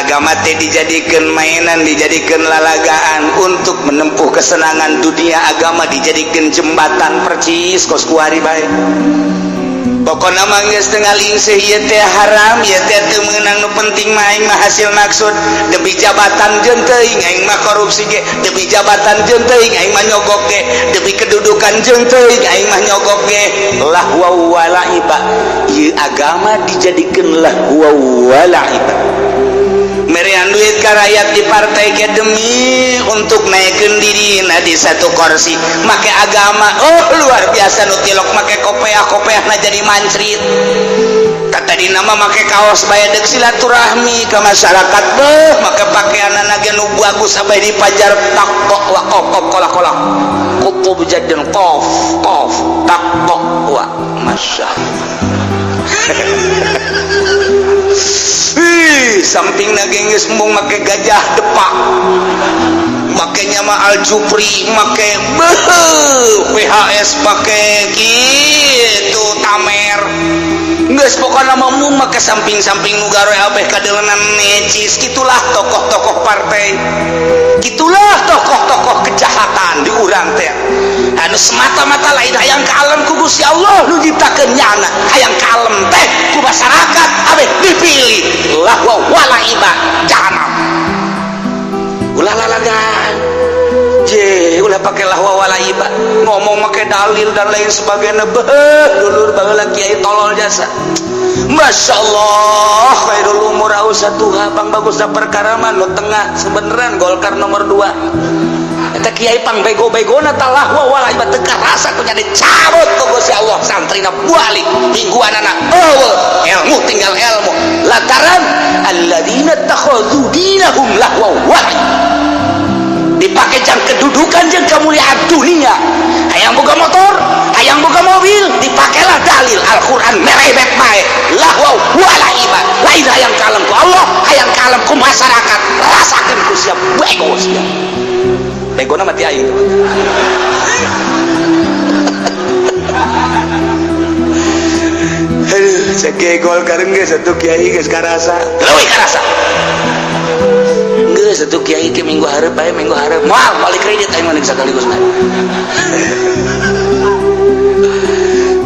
agama teh dijadikan mainan, dijadikan lalagaan untuk menempuh kesenangan dunia. Agama dijadikan jembatan percis kos kuari bae. Pokokna mah geus teu ngalingseuh ieu teh haram, ieu teh teu meunang nu penting mah aing mah hasil maksud demi jabatan jeung teuing aing mah korupsi ge, demi jabatan jeung teuing aing mah nyogok ge, demi kedudukan jeung teuing aing mah nyogok ge. Lahwa wa la'iba, ieu agama dijadikeun lahwa wa la'iba. Merian duit ka rakyat di partai ke demi untuk naikkeun dirina di satu kursi make agama. Oh luar biasa nu tilok make kopeah-kopeahna jadi mancrit. Kata di nama make kaos bae deuk silaturahmi ke masyarakat beuh make pakaianna ge nu bagus sampai dipajar takok wa kolak-kolak kutub jadil qaf takok wa masyaallah. Samping nagengis embung make gajah depak, makanya mah Al-Jupri make PHS pakai gitu tamer geus pokona mah embung make samping-samping nu gawe abeh kadeulenan necis. Gitulah tokoh-tokoh partai, gitulah tokoh-tokoh kejahatan di urang teh anu semata-mata lain hayang kalem ku Gusti Allah nu nyiptakeun nyana, hayang kalem teh ku masyarakat abeh dipilih lahwa wala iba jahanam. Ulah lalagan je ulah pakai lahwa wala iba ngomong make dalil dan lain sebagainya beuh dulur baheula kiai tolol jasa. Masya Allah khairul umur ausatuha pang bagusna perkara mah nu tengah sebeneran Golkar nomor 2 eta kiai pang bego-begona tah lahwa wala iba teu karasa kunya dicabut ku Gusti Allah santrina balik mingguanana eueuh ilmu tinggal ilmu lantaran alladzina takhadzu dinahum lahwa wala dipake jang kedudukan jeung kemuliaan dunia. Hayang boga motor, hayang boga mobil, dipakelah dalil Al-Qur'an merebet bae lahwa wala iba. Lain hayang kalem ku Allah, hayang kalem ku masyarakat, rasakeun ku sia bego sia. Begona mati aing. Aduh, cek Golkar geus atuh kiai geus karasa. Leuwih karasa. Geus atuh kiai ke minggu hareup bae minggu hareup moal balik kredit aing mah sakaligus mah.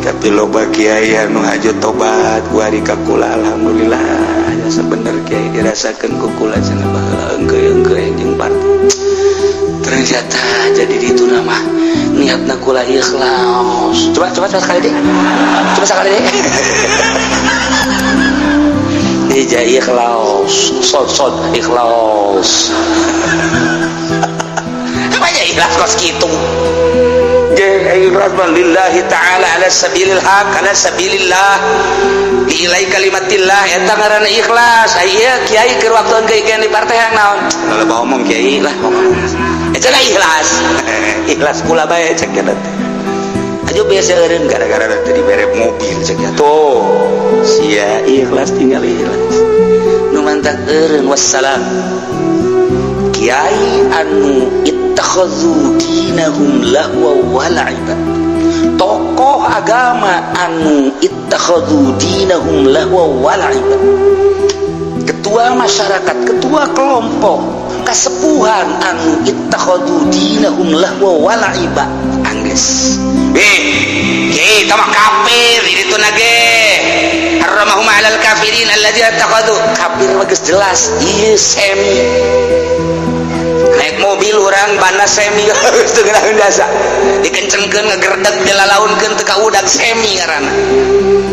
Tapi loba kiai anu hajat tobat ku ari ka kula alhamdulillah aya sabener kiai dirasakeun ku kula cenah baheula engke-engke jeung partai. Ternyata jadi ditu nama niatna kula ikhlas. Coba sekali deh. Coba sekali deh. Ija ikhlas, sod ikhlas. Apa aja ikhlas kos gitu? Jadi ikhlas lillahi ta'ala ala sabilil haq, ala sabilillah. Ilai kalimatillah eta ngaranna ikhlas. Aya kiai keur waktuan keikeun di partai hang naon? Loba omong kiai lah ngomong. Eta ikhlas. Ikhlas kula bae cek eta teh. Ajo biasa eureun gara-gara teh dibere mobil cek atuh. Sia ikhlas tinggal ikhlas. Nu mantak eureun wassalam. Kiai anu ittakhadzu dinahum lahwa wa la'iba. Tokoh agama anu ittakhadzu dinahum lahwa wa la'iba. Ketua masyarakat, ketua kelompok, kasepuhan anu ittakhadzu dinahum lahwa wa la'iba. Angges. Kiai tama kafir itu nage. Haramahum 'alal kafirin alladzina ittakhadzu. Kafir mah geus jelas ieu semi. Naik mobil orang bana semi geus teu ngeunaheun jasa. Dikencengkeun ngegerdeg dilalaunkeun teu ka udag semi ngaranna.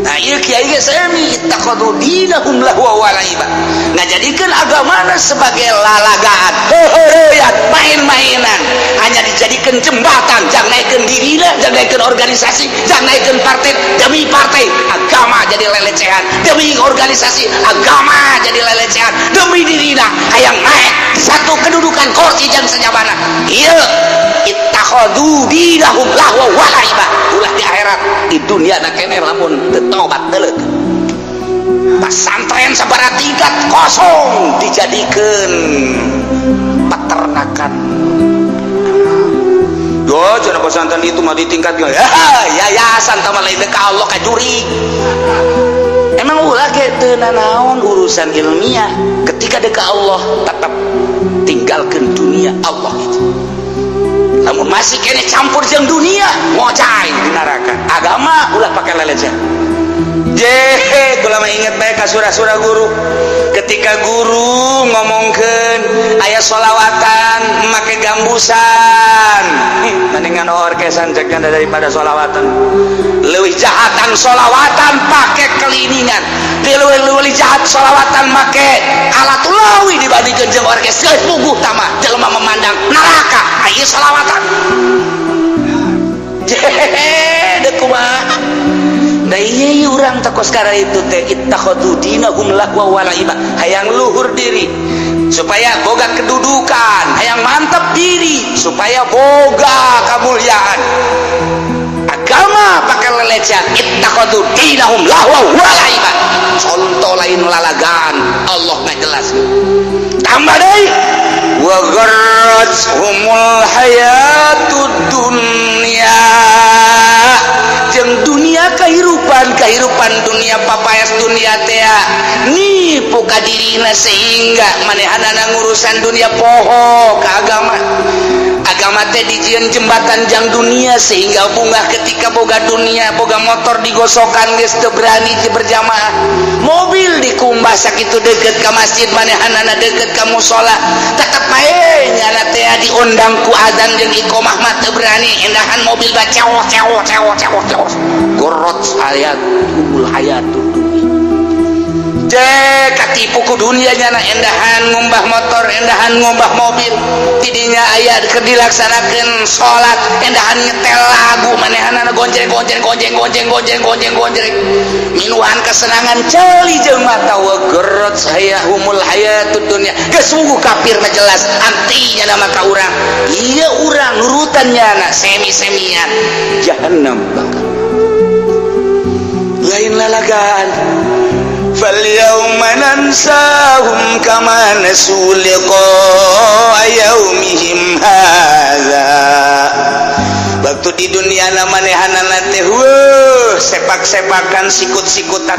Nah ieu kiai ge semi ittakhadzu dinahum lahwa wa la'iba. Ngajadikeun agamana sebagai lalagaan, heureuyat, main-mainan, hanya dijadikan jembatan, jang naikeun dirina, jang naikeun organisasi, jang naikeun partai, demi partai agama jadi lelecehan, demi organisasi agama jadi lelecehan, demi dirina hayang naik di satu kedudukan kursi jang sajabana. Ieu ittakhadzu dinahum lahwa wa la'iba. Ulah di akhirat, di dunia na keneh lamun teu tobat teuleut. Pesantren sabaraha tingkat kosong dijadikeun peternakan. Yo, cenah pesantren itu mah ditingkat yayasan tah lain ka Allah ka juri. emang ulah ge teu nanaon urusan ilmiah ketika dekat Allah tetap tinggalkan dunia Allah itu. Namun masih kene campur jeung dunia ngocai di neraka. Agama ulah pakai lelejan. Jehe, kula mah inget bae ka surah-surah guru. Ketika guru ngomongkeun aya sholawatan make gambusan. Mendingan orkesan cek daripada sholawatan. Leuwih jahatan sholawatan pakai keliningan. Leuwih jahat sholawatan make alat ulawi dibandingkeun jeung orkes. Geus puguh tamah jelema memandang neraka. Aya sholawatan. Jehe, deuk kumaha? Da iya urang takos kara itu teh ittakhadu dinahum lahwa wa la'iba, hayang luhur diri supaya boga kedudukan, hayang mantap diri supaya boga kemuliaan. Agama pakai lelecan ittakhadu dinahum lahwa wa la'iba. Contoh lain lalagan Allah nggak jelas. Tambah deui wa gharratuhumul hayatud dunya, jeung dunia kehidupan dunia papayas dunia teh nipu ka dirina sehingga manehanana ngurusan dunia poho ka agama teh dijieun jembatan jang dunia sehingga bunga ketika boga dunia boga motor digosokan geus teu berani berjamaah, mobil dikumbah sakitu deukeut ka masjid manehanana deukeut ka mushola tetep bae nyana teh diundang ku adzan jeung iqomah mah teu berani endahan mobil baca gorot hayatud dunia. Jek katipu ku dunia nyana endahan ngumbah motor, endahan ngumbah mobil, tidinya aya keur dilaksanakeun salat, endahan nyetel lagu manehanana gonjreng minuan kesenangan ceuli jeung mata wa gerot hayahumul hayatud dunya. Geus sungguh kafir mah jelas antinya nama ka urang. Ieu urang nurutan nyana semi-semian jahannam bakal lain lalagaan. Fal yauma nansahum kama nasu liqa'a yaumihim hadza. Waktu di dunia manehanana teh sepak-sepakan sikut-sikutan.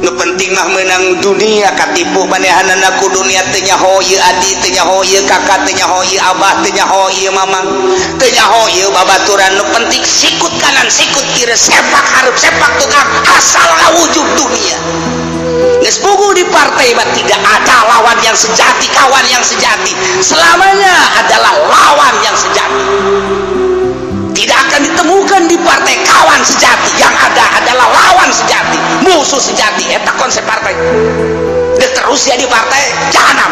Nu penting mah menang dunia katipu manehanana ku dunia teh nyaho ieu adi teh nyaho ieu kakak teh nyaho ieu abah teh nyaho ieu mamang teh nyaho ieu babaturan. Nu penting sikut kanan sikut kiri sepak hareup sepak tukang asal ngawujud dunia. Geus puguh di partai mah tidak ada lawan yang sejati, kawan yang sejati selamanya adalah lawan yang sejati. Tidak akan ditemukan di partai kawan sejati, yang ada adalah lawan sejati, musuh sejati. Eta konsep partai. Dia terus ya di partai jahanam.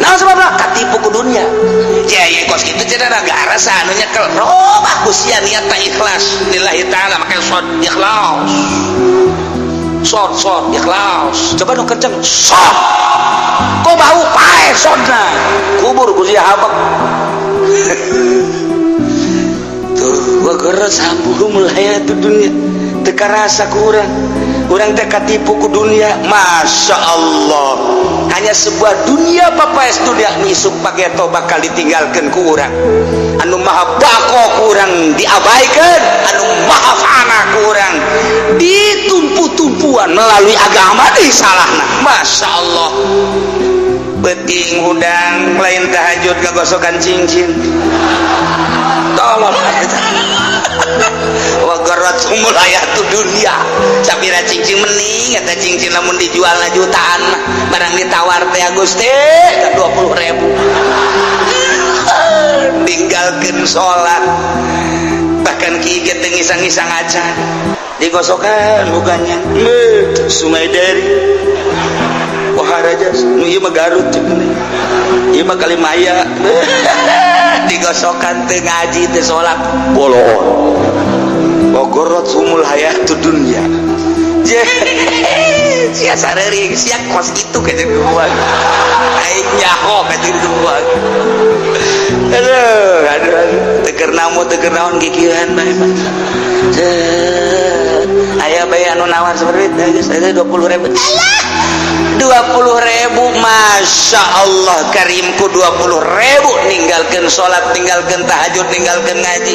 Nah sebabnya katipu ku dunia. Ya kos itu jadi negara sanunya kalau bagus ya niat tak ikhlas lillahi ta'ala makanya shod ikhlas. Shod ikhlas. Coba nu kenceng shod. Kok bau pae shodna. Kubur ku sia habak. Wa gharrat sambuhumul hayatud dunya. Teka rasa ku urang teh katipu ku dunia. Masya Allah, hanya sebuah dunia papayas dunia nisuk pageto bakal ditinggalkan ku urang. Anu maha bako ku urang diabaikan, anu maha fana ku urang ditumpu-tumpuan melalui agama di salahna. Masya Allah, beting hudang lain tahajud kagosokan cincin. Tolong wa gharratumul hayatud dunya. Sabira cincin mending eta cincin lamun dijualna jutaan mah barang ditawar teh Gusti ka 20.000 tinggalkeun salat bahkan kieu teh ngisang-ngisang acan digosokan muganya Sungai Dari Waharajas nu ieu mah Garut ieu mah Kalimaya digosokan teu ngaji teu salat bolon. Wa gharratumul hayatud dunya. Sia sareuring sia kos itu ka jeung gua. Aing nyaho ka jeung gua. Aduh, teu naon kikieuhan bae mah. Aya bae anu nawar sabarita geus aya 20.000. 20.000 mah Masya Allah karimku 20.000 ninggalkan sholat, ninggalkan tahajud, ninggalkan ngaji,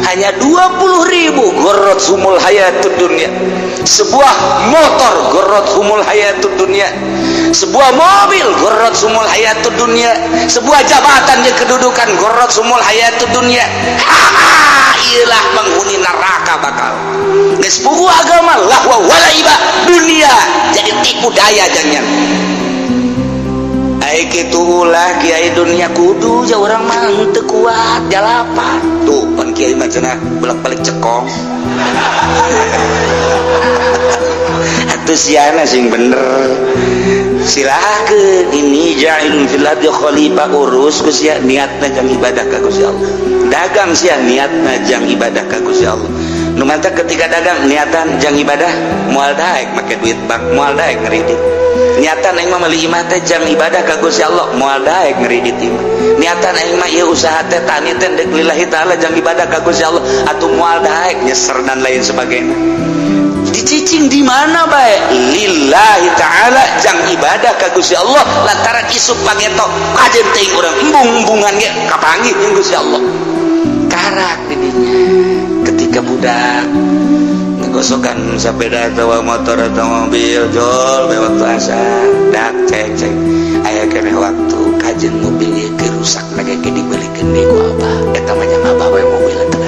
hanya 20.000 gorot humul hayatud dunia. Sebuah motor gorot humul hayatud dunia, sebuah mobil gorot humul hayatud dunia, sebuah jabatan di kedudukan gorot humul hayatud dunia. Iyalah penghuni neraka bakal geus puguh agama lahwa walaiba dunia jadi tipu daya jangan. Ai kitu ulah kiai dunia kudu ja urang mah teu kuat jalapan tuh pan kiai mah cenah bolak-balik cekong. Atuh siana sing bener silakeun ini ja'ilun fil ardi khalifah urus ku sia niatna jang ibadah ka Gusti Allah. Dagang sia niatna jang ibadah ka Gusti Allah. Nu mantap ketika dagang niatan jang ibadah moal daek make duit bank moal daek ngeridik. Niatan aing mah meuli imah teh jang ibadah ka Gusti Allah moal daek ngeridik imah. Niatan aing mah ieu usaha teh tani teh deuk lillahi taala jang ibadah ka Gusti Allah atuh moal daek nyeser dan lain sebagainya. Dicicing di mana bae lillahi taala jang ibadah ka Gusti Allah lantaran isuk pageto kajen teuing urang embung-embungan ge kapanggih jeung Gusti Allah. Karak didinya ketika budak ngegosokan sepeda atau motor atau mobil jol waktu asar dak cek aya keneh waktu kajen mobil ieu ke rusak lagi ke dibelikeun deui ku abah eta mah jang abah we mobil eta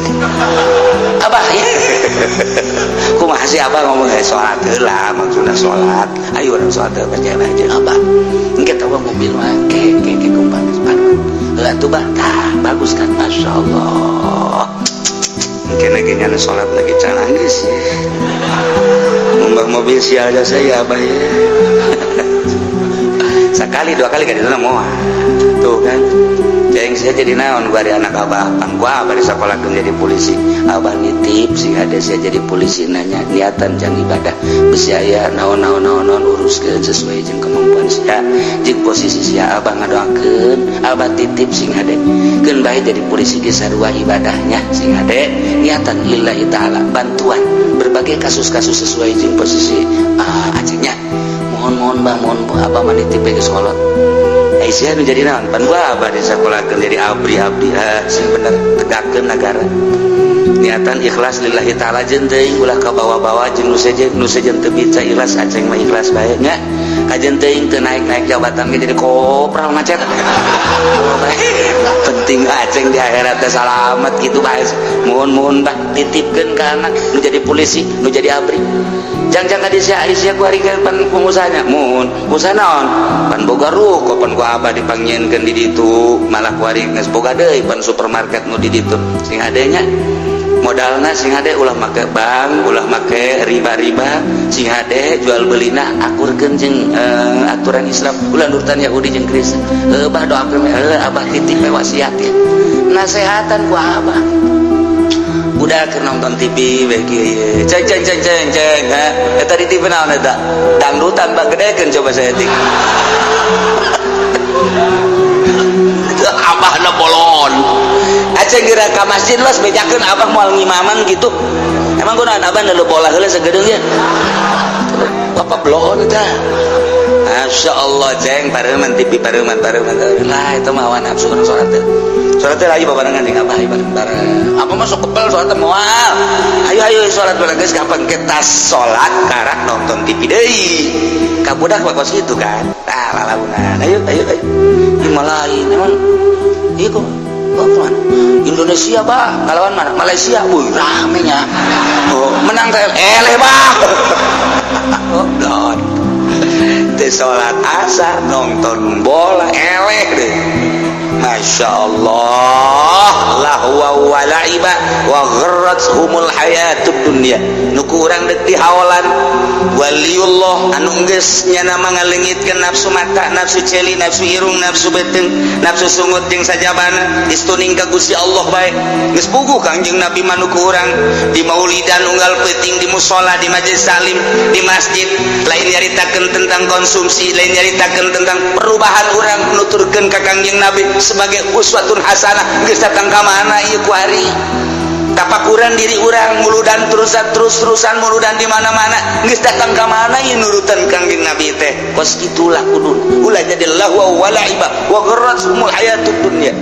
abah ya kumaha sih abah ngomong salat heula maksudna salat ayo urang salat berjamaah jeung abah engke tawa mobil mah ke kumpang sepadan heula tuh bah tah bagus kan masyaallah mungkin lagi nyana salat lagi canggis mbah mobil sial jasa ya abah ya sekali dua kali kadina moal tuh kan ceng saya jadi naon gua dari anak abah pan gua abah di sekolah jadi polisi abah nitip sing ada saya jadi polisi nanya niatan jang ibadah besi aya naon uruskeun sesuai jeung kemampuan sia jeung posisi sia abah ngadoakeun abah titip sing hade keun bae jadi polisi ge sarua ibadahnya sing hade niatan lillahi taala bantuan berbagai kasus-kasus sesuai jeung posisi acengnya mohon bah mohon abah mah nitip ke sekolah Aisyah nu jadi naon pan gua abah di sekolah jadi abdi sing bener tegakkeun negara niatan ikhlas lillahi taala jeung teuing ulah ka bawa-bawa jeung nu sejen teu bisa ikhlas aceng mah ikhlas bae nya kajen teuing teu naik jabatan ge jadi kopral macet penting aceng di akhirat teh salamet kitu bae mohon bah titipkeun ka anak nu jadi polisi nu jadi abri jangan ka Aisyah ku harikeun pan pengusahanya mohon usaha naon pan boga ruko pan ku abah dipanggieunkeun di ditu malah ku hari geus boga deui pan supermarket nu di ditu sing adanya modalna sing hade ulah make bank ulah make riba sing hade jual belina akurkeun jeung aturan Islam ulah nurutan Yahudi jeung Kristen abah doakeun abah titip wasiat ya nasehatan ku abah udah ke nonton TV bagi ceng ha eta di TV naon eta dangdutan bak gedekeun coba saya tik abah na bolon aceng geura ka masjid los bejakeun abah moal ngimaman gitu emang kunaon abah na bola heula sagedeung ya apa bolon eta masyaallah ceng pareuman TV pareuman lah eta mah awan nafsu kana salat teh salat teh lagi babarengan jeung abah bareng apa masuk kepel salat teh moal ayo salat bareng geus kapan kita salat karak nonton TV deui ka budak bakos kitu kan lalaunan ayo ieu mah lain emang ieu kok kemana? Indonesia bah kalawan mana? Malaysia wih rame nya menang teh eleh bah goblok teh salat asar nonton bola eleh deh Masya Allah lahwa wa la'iba wa gharrathumul hayatud dunya nuku urang deuk dihaolan waliullah anu geus nyana mangalengitkeun nafsu mata nafsu celi nafsu irung nafsu beuteung nafsu sungut jeung sajabana istuning ka Gusti Allah bae geus puguh Kangjeng Nabi manuku urang di maulidan unggal peuting di mushola di majelis taklim di masjid lain nyaritakeun tentang konsumsi lain nyaritakeun tentang perubahan urang nuturkeun ka Kangjeng Nabi sebagai uswatun hasanah geus datang ka mana ieu ku ari tapakuran diri orang muludan terus-terusan muludan di mana-mana geus datang ka mana ieu nurutan Kangjeng Nabi teh kos kitulah kudun ulah jadi lahu wa la'iba wa gharratumul hayatud dunya